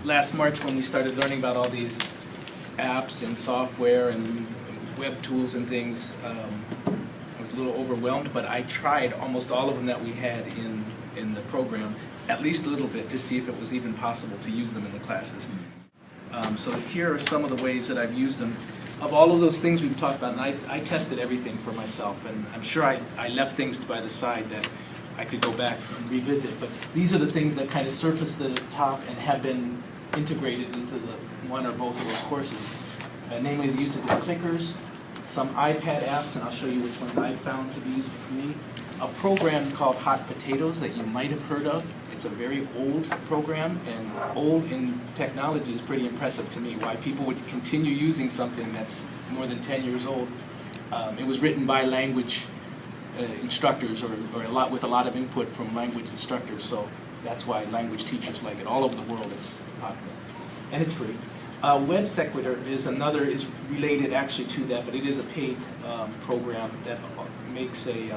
Last March, when we started learning about all these apps and software and web tools and things, I was a little overwhelmed, but I tried almost all of them that we had in the program, at least a little bit, to see if it was even possible to use them in the classes. So here are some of the ways that I've used them. Of all of those things we've talked about, and I tested everything for myself, and I'm sure I left things by the side that I could go back and revisit, but these are the things that kind of surfaced at the top and have been integrated into the one or both of those courses. Namely the use of the clickers, some iPad apps, and I'll show you which ones I've found to be useful for me. A program called Hot Potatoes that you might have heard of. It's a very old program, and old in technology is pretty impressive to me, why people would continue using something that's more than 10 years old. It was written by language instructors or with a lot of input from language instructors, so that's why language teachers like it. All over the world it's popular. And it's free. Web Sequitur is related actually to that, but it is a paid program that makes an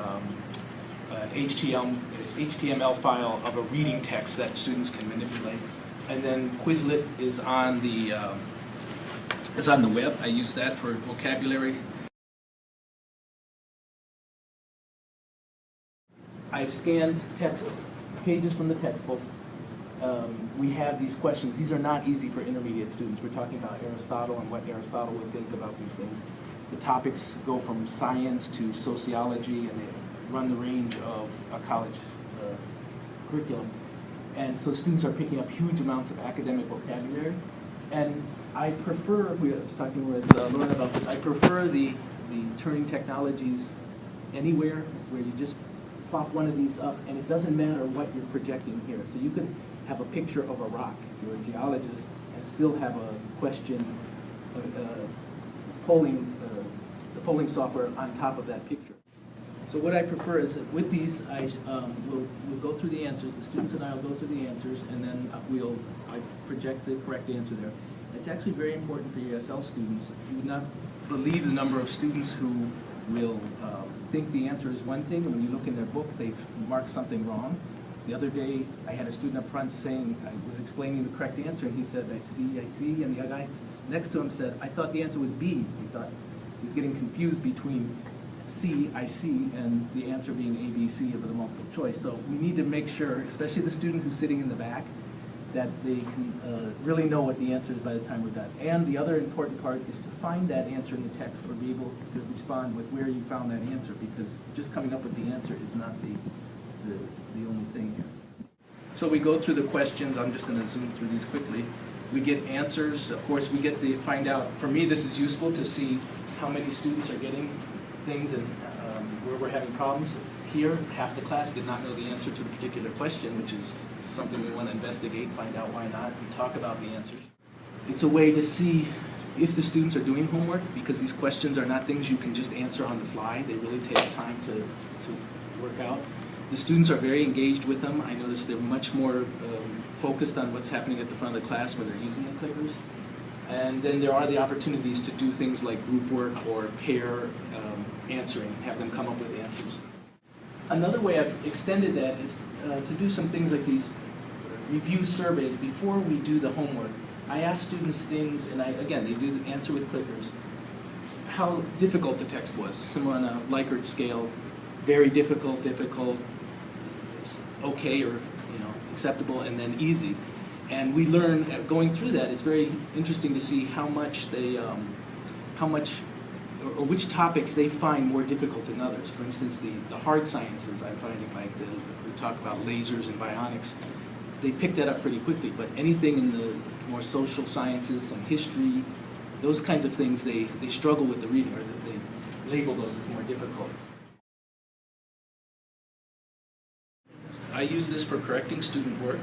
HTML file of a reading text that students can manipulate. And then Quizlet is on the web. I use that for vocabulary. I've scanned text pages from the textbooks. We have these questions. These are not easy for intermediate students. We're talking about Aristotle and what Aristotle would think about these things. The topics go from science to sociology, and they run the range of a college curriculum. And so students are picking up huge amounts of academic vocabulary. And I prefer, I was talking with Laura about this, I prefer the Turing Technologies Anywhere, where you just plop one of these up, and it doesn't matter what you're projecting here. So you can have a picture of a rock, if you're a geologist, and still have a question, the polling software on top of that picture. So what I prefer is that with these, we'll go through the answers. The students and I will go through the answers, and then I project the correct answer there. It's actually very important for ESL students. You would not believe the number of students who will think the answer is one thing, and when you look in their book, they've marked something wrong. The other day, I had a student up front saying, I was explaining the correct answer, and he said, I see, and the guy next to him said, I thought the answer was B. He thought he was getting confused between C, I see, and the answer being A, B, C of the multiple choice. So we need to make sure, especially the student who's sitting in the back, that they can really know what the answer is by the time we're done. And the other important part is to find that answer in the text, or be able to respond with where you found that answer, because just coming up with the answer is not the only thing here. So we go through the questions. I'm just going to zoom through these quickly. We get answers. Of course, we get to find out. For me, this is useful to see how many students are getting things and where we're having problems. Here, half the class did not know the answer to the particular question, which is something we want to investigate, find out why not, and talk about the answers. It's a way to see if the students are doing homework, because these questions are not things you can just answer on the fly. They really take time to work out. The students are very engaged with them. I notice they're much more focused on what's happening at the front of the class when they're using the clickers. And then there are the opportunities to do things like group work or pair answering, have them come up with answers. Another way I've extended that is to do some things like these review surveys before we do the homework. I ask students things, and again, they do the answer with clickers, how difficult the text was, similar on a Likert scale, very difficult, okay, or acceptable, and then easy. And we learn, going through that, it's very interesting to see how much or which topics they find more difficult than others. For instance, the hard sciences, I'm finding, like we talk about lasers and bionics, they pick that up pretty quickly, but anything in the more social sciences, some history, those kinds of things, they struggle with the reading, or they label those as more difficult. I use this for correcting student work.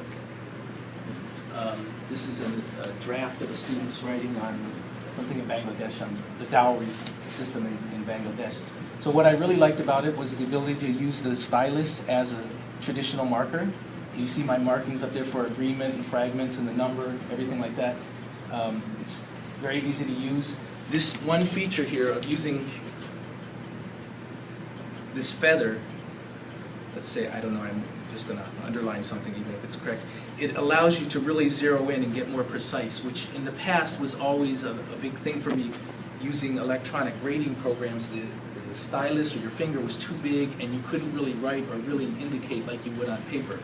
This is a draft of a student's writing on something in Bangladesh, on the dowry system in Bangladesh. So what I really liked about it was the ability to use the stylus as a traditional marker. So you see my markings up there for agreement and fragments and the number, everything like that. It's very easy to use. This one feature here of using this feather, let's say, I don't know, I'm just going to underline something even if it's correct. It allows you to really zero in and get more precise, which in the past was always a big thing for me using electronic grading programs. The stylus or your finger was too big and you couldn't really write or really indicate like you would on paper.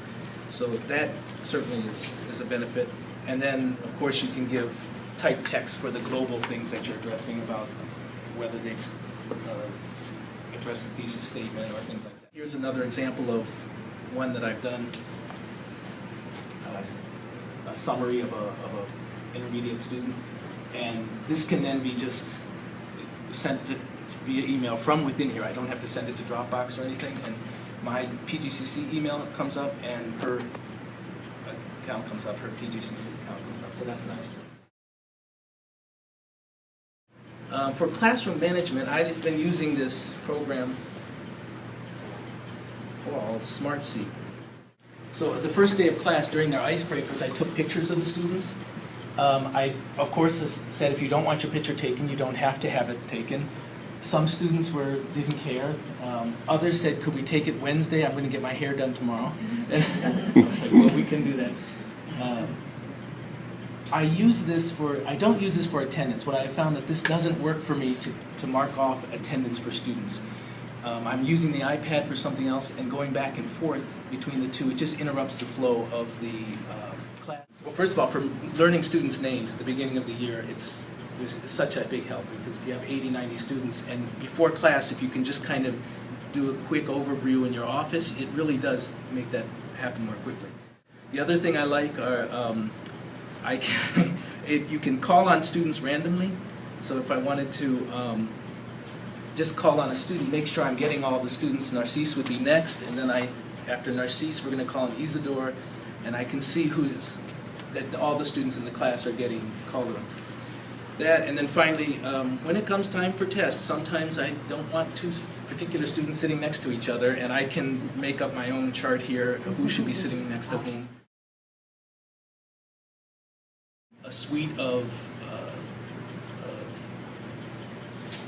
So that certainly is a benefit. And then, of course, you can give type text for the global things that you're addressing about whether they've addressed the thesis statement or things like that. Here's another example of one that I've done, a summary of a intermediate student. And this can then be just sent via email from within here. I don't have to send it to Dropbox or anything. And my PGCC email comes up and her account comes up, her PGCC account comes up. So that's nice. For classroom management, I've been using this program called Schwartz. So the first day of class, during their icebreakers, I took pictures of the students. I, of course, said if you don't want your picture taken, you don't have to have it taken. Some students didn't care. Others said, could we take it Wednesday? I'm going to get my hair done tomorrow. And I was like, well, we can do that. I don't use this for attendance. What I found that this doesn't work for me to mark off attendance for students. I'm using the iPad for something else and going back and forth between the two. It just interrupts the flow of the class. Well, first of all, for learning students' names at the beginning of the year, it's such a big help because if you have 80, 90 students and before class, if you can just kind of do a quick overview in your office, it really does make that happen more quickly. The other thing I like are you can call on students randomly. So if I wanted to just call on a student, make sure I'm getting all the students. Narcisse would be next, and then after Narcisse, we're going to call on Isidore, and I can see that all the students in the class are getting called on. That, and then finally, when it comes time for tests, sometimes I don't want two particular students sitting next to each other, and I can make up my own chart here of who should be sitting next to whom. A suite of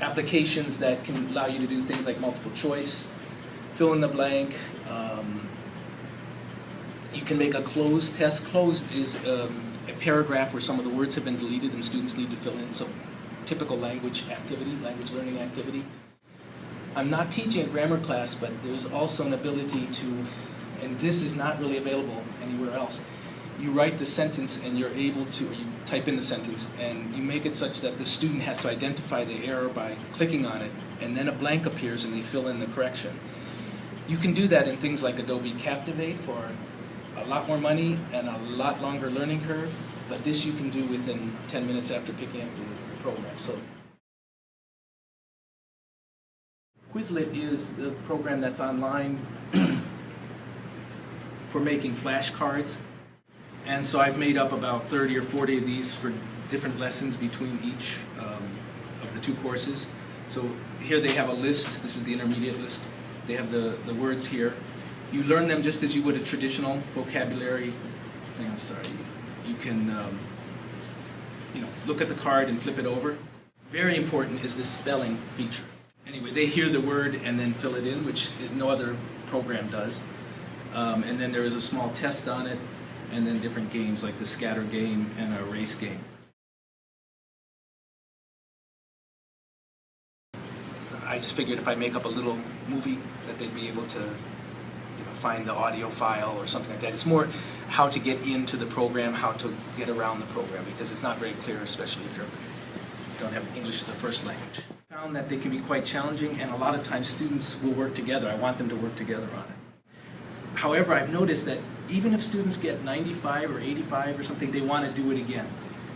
applications that can allow you to do things like multiple choice, fill in the blank. You can make a closed test. Closed is a paragraph where some of the words have been deleted and students need to fill in. So typical language learning activity. I'm not teaching a grammar class, but there's also an ability to, and this is not really available anywhere else, you write the sentence and you're able to, or you type in the sentence and you make it such that the student has to identify the error by clicking on it, and then a blank appears and they fill in the correction. You can do that in things like Adobe Captivate for a lot more money and a lot longer learning curve, but this you can do within 10 minutes after picking up the program. So Quizlet is the program that's online for making flashcards. And so I've made up about 30 or 40 of these for different lessons between each of the two courses. So here they have a list. This is the intermediate list. They have the words here. You learn them just as you would a traditional vocabulary thing. I'm sorry. You can look at the card and flip it over. Very important is the spelling feature. Anyway, they hear the word and then fill it in, which no other program does. And then there is a small test on it, and then different games like the scatter game and a race game. I just figured if I make up a little movie that they'd be able to find the audio file or something like that. It's more how to get into the program, how to get around the program, because it's not very clear, especially if you don't have English as a first language. I found that they can be quite challenging, and a lot of times students will work together. I want them to work together on it. However, I've noticed that even if students get 95 or 85 or something, they want to do it again.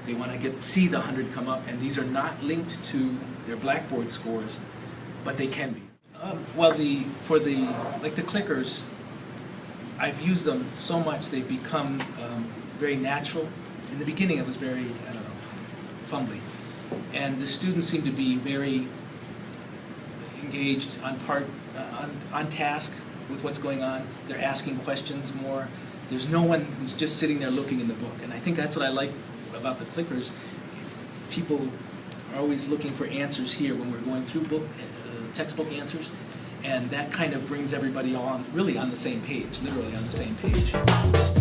They want to see the 100 come up, and these are not linked to their Blackboard scores, but they can be. For the clickers, I've used them so much they've become very natural. In the beginning, it was very, fumbly, and the students seem to be very engaged on task with what's going on. They're asking questions more. There's no one who's just sitting there looking in the book. And I think that's what I like about the clickers. People are always looking for answers here when we're going through textbook answers. And that kind of brings everybody on, really on the same page, literally on the same page.